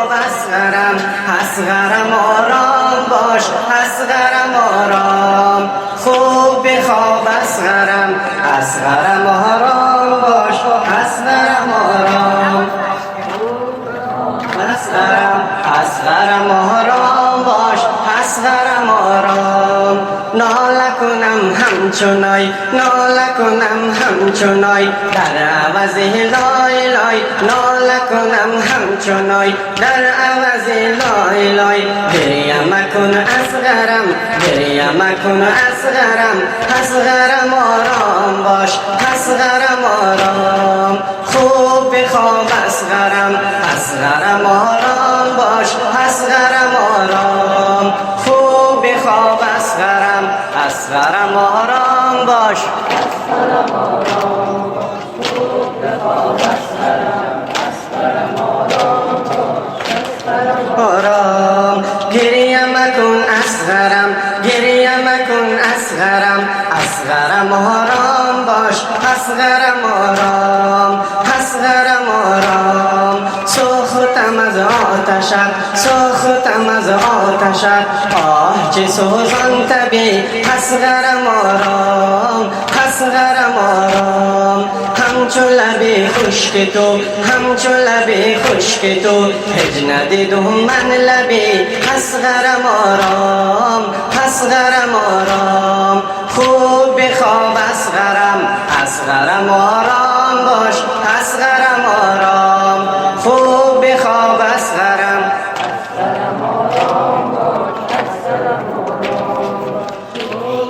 بخواب اصغرم اصغرم آرام باش اصغرم آرام خوب بخواب اصغرم اصغرم آرام باش اصغرم آرام اصغرم آرام باش اصغرم آرام ناله کنم همچنای ناله کنم همچنای در عوض لای لای ناله کنم همچنای در عوض لای لای گریه مکن اصغرم گریه مکن اصغرم اصغرم آرام باش اصغرم آرام خوب بخواب اصغرم اصغرم آرام باش اصغرم آرام خوب بخواب اصغرم اصغرم آرام باش اصغرم آرام خوب بخواب اصغرم اصغرم آرام باش آرام گریه مکن اصغرم گریه مکن اصغرم اصغرم آرام باش اصغرم آرام اصغرم آرام سوختم از آتشت سوختم از آتشت آه چه سوزان طبی اصغرم آرام اصغرم آرام همچو لبی خشک تو همچو لبی خشک تو هج ندیدم من لبی اصغرم آرام اصغرم آرام خوب بخواب اصغرم اصغرم آرام باش اصغرم آرام خوب بخواب اصغرم اصغرم آرام باش اصغرم آرام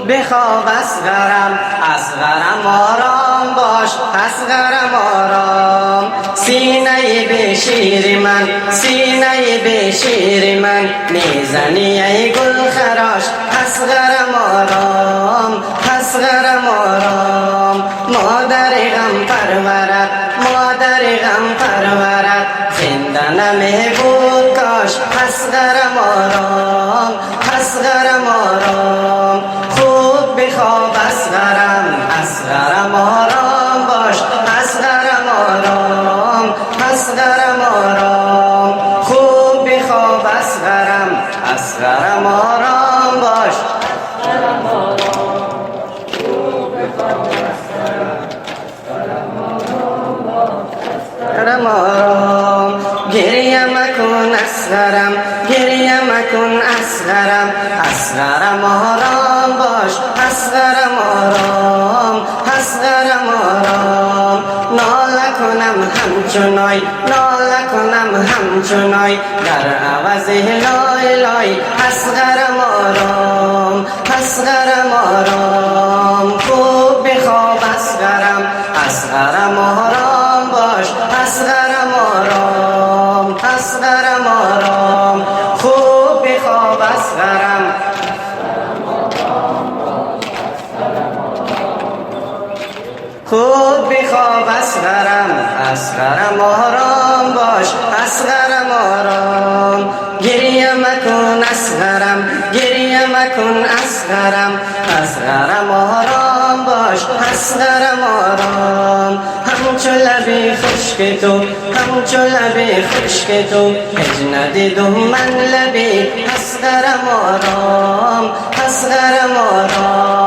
بخواب اصغرم اصغرم آرام باش اصغرم آرام سینه به شیر من سینه به شیر من میزنی ای گل خراش اصغرم آرام اصغرم آرام مادر غم پرورد مادر غم پرورد زنده نمی بود کاش اصغرم آرام اصغرم آرام خوب بخواب اصغرم اصغرم آرام باش اصغرم آرام اصغرم آرام خوب بخواب اصغرم اصغرم آرام باش اصغرم آرام خوب بخواب اصغرم اصغرم آرام باش اصغرم آرام گریه مکن اصغرم گریه مکن اصغرم اصغرم آرام باش اصغرم آرام اصغرم آرام ناله کنم همچنای ناله کنم همچنای در عوض لای لای اصغرم آرام اصغرم آرام خوب بخواب اصغرم اصغرم آرام باش اصغرم آرام اصغرم آرام خوب بخواب اصغرم خوب بخواب اصغرم اصغرم آرام باش اصغرم آرام گریه مکن اصغرم گریه مکن اصغرم اصغرم آرام باش اصغرم آرام همچو لبی خشک تو همچو لبی خشک تو هج ندیدم من لبی اصغرم آرام اصغرم آرام